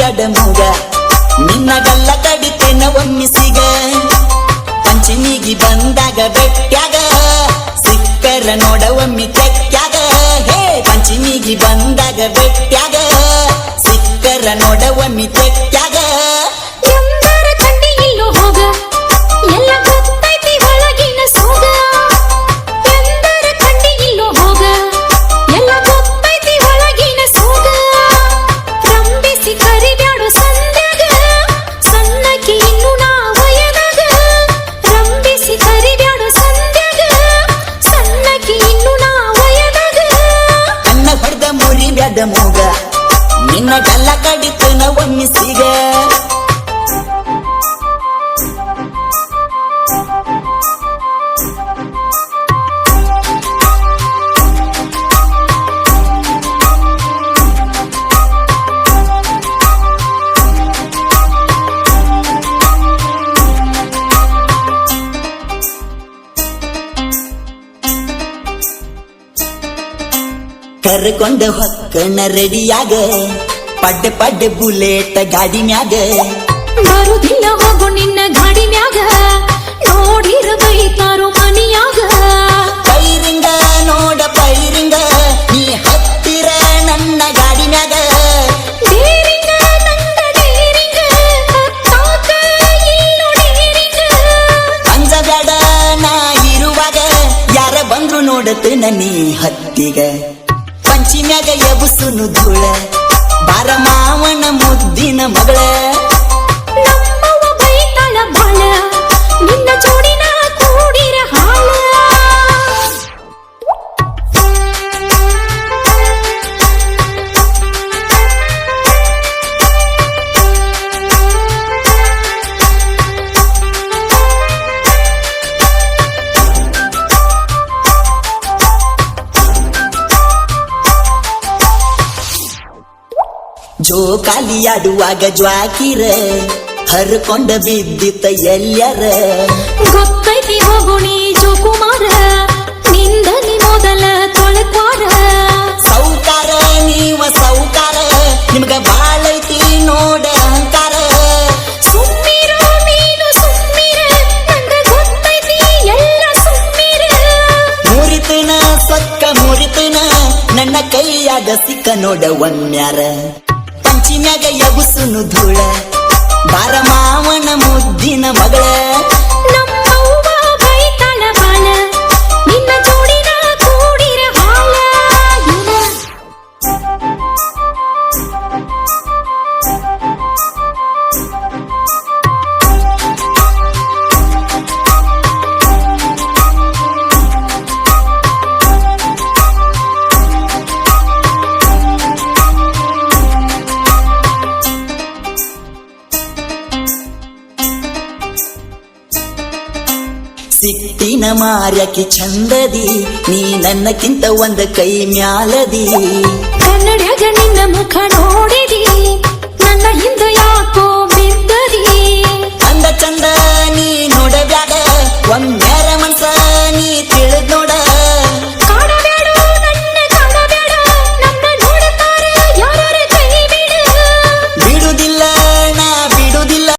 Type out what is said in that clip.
ಮುರಿಬೇಡ ಮೂಗ ನಿನ್ನ ಗಲ್ಲ ಕಡಿತೇನ ಒಮ್ಮಿಸಿಗ ಪಂಚಮಿಗಿ ಬಂದಾಗ ಬೆಟ್ಟ್ಯಾಗ ಸಿಕ್ಕರ ನೋಡ ಒಮ್ಮಿ ತೆಕ್ಕ್ಯಾಗ ಹೇ ಪಂಚಮಿಗಿ ಬಂದಾಗ ಬೆಟ್ಟ್ಯಾಗ ಸಿಕ್ಕರ ನೋಡ ಒಮ್ಮಿ ತೆಕ್ಕ್ಯಾಗ ಎಂದರ ಕಂಡಿ ಇಲ್ಲೋ ಹೋಗ ಎಲ್ಲ ಗೊತ್ತೈತಿ ಒಳಗಿನ ಸೋಗ ಎಂದರ ಕಂಡಿ ಇಲ್ಲೋ ಹೋಗ ಎಲ್ಲ ಗೊತ್ತೈತಿ ಒಳಗಿನ ಸೋಗ ರಂಬಿಸಿ ಕರಿಬ್ಯಾಡು ಸಂಧ್ಯಾಗ ಸಣ್ಣಕಿ ಇನ್ನು ನಾ ವಯದಾಗ ರಂಬಿಸಿ ಕರಿಬ್ಯಾಡು ಸಂಧ್ಯಾಗ ಸಣ್ಣಕಿ ಇನ್ನು ನಾ ವಯದಾಗ ಕಣ್ಣ ಹೊಡೆದ ಮುರಿಬೇಡ ಮೂಗ ನಿನ್ನ ಗಲ್ಲ ಕಡಿತೇನ ಒಮ್ಮಿಸಿಗ ಕರ್ಕೊಂಡ ಹೊಕ್ಕಣ ರೆಡಿಯಾಗ ಪಡ್ಡೆ ಬುಲೆಟ್ ಗಾಡಿ ಮ್ಯಾಗ ಬರುದಿಲ್ಲ ಹೋಗು ನಿನ್ನ ಗಾಡಿ ಮ್ಯಾಗ ನೋಡಿರ ಬೈತಾರೋ ಮನಿಯಾಗ ಪೈರಿಂಗ ನೋಡ ಪೈರಿಂಗ ನೀ ಹತ್ತಿರ ನನ್ನ ಗಾಡಿ ಮ್ಯಾಗ ಡೇರಿಂಗ ನಂಗ ಡೇರಿಂಗ ಹತ್ತಾಕ ಇಲ್ಲೋ ಡೇರಿಂಗ ಅಂಜಬೇಡ ನಾ ಇರುವಾಗ ಯಾರ ಬಂದ್ರು ನೋಡತೇನ ನೀ ಹತ್ತಿಗ ಪಂಚಿಮ್ಯಾಗ ಎಬುಸುನು ಧೂಳ ಬಾರ ಮಾವನ ಮುದ್ದಿನ ಮಗಳ ನಮ್ಮವ್ವ ಬೈತಾಳ ಬಾಳ ನಿನ್ನ ಜೋಡಿನ ಕೂಡಿರ ಹಾಳ ಜೋಕಾಲಿಯಾಡುವಾಗ ಜ್ವಾಕಿರ ಹರ್ಕೊಂಡ ಬಿದ್ದಿತ್ತ ಎಲ್ಲರ ಗೊತ್ತೈತಿ ಹೋಗು ನೀ ಜೋಕುಮಾರ ನಿಂದನಿ ಮೊದಲ ತೊಳಕಾರ ಸೌಕಾರ ನೀವ ಸೌಕಾರ ನಿಮ್ಗ ಬಾಳೈತಿ ನೋಡ ಅಹಂಕಾರ ಸುಮ್ಮಿರೋ ನೀನು ಸುಮ್ಮಿರ ನಂಗ ಗೊತ್ತೈತಿ ಎಲ್ಲ ಸುಮ್ಮಿರ ಮುರಿತನ ಸೊಕ್ಕ ಮುರಿತನ ನನ್ನ ಕೈಯಾಗ ಸಿಕ್ಕ ನೋಡ ಒಮ್ಮ್ಯಾರ ಪಂಚಿಮ್ಯಾಗ ಎಬುಸುನು ಧೂಳ ಬಾರ ಮಾವನ ಮುದ್ದಿನ ಮಗಳ ನಮ್ಮವ್ವ ಬೈತಾಳ ಬಾಳ ನಿನ್ನ ಜೋಡಿನ ಕೂಡಿರ ಹಾಳ ಸಿಟ್ಟಿನ ಮಾರ್ಯಕಿ ಚಂದದಿ ನೀ ನನ್ನಕ್ಕಿಂತ ಒಂದ ಕೈ ಮ್ಯಾಲದಿ ಕನ್ನಡ್ಯಾಗ ನಿನ್ನ ಮುಖ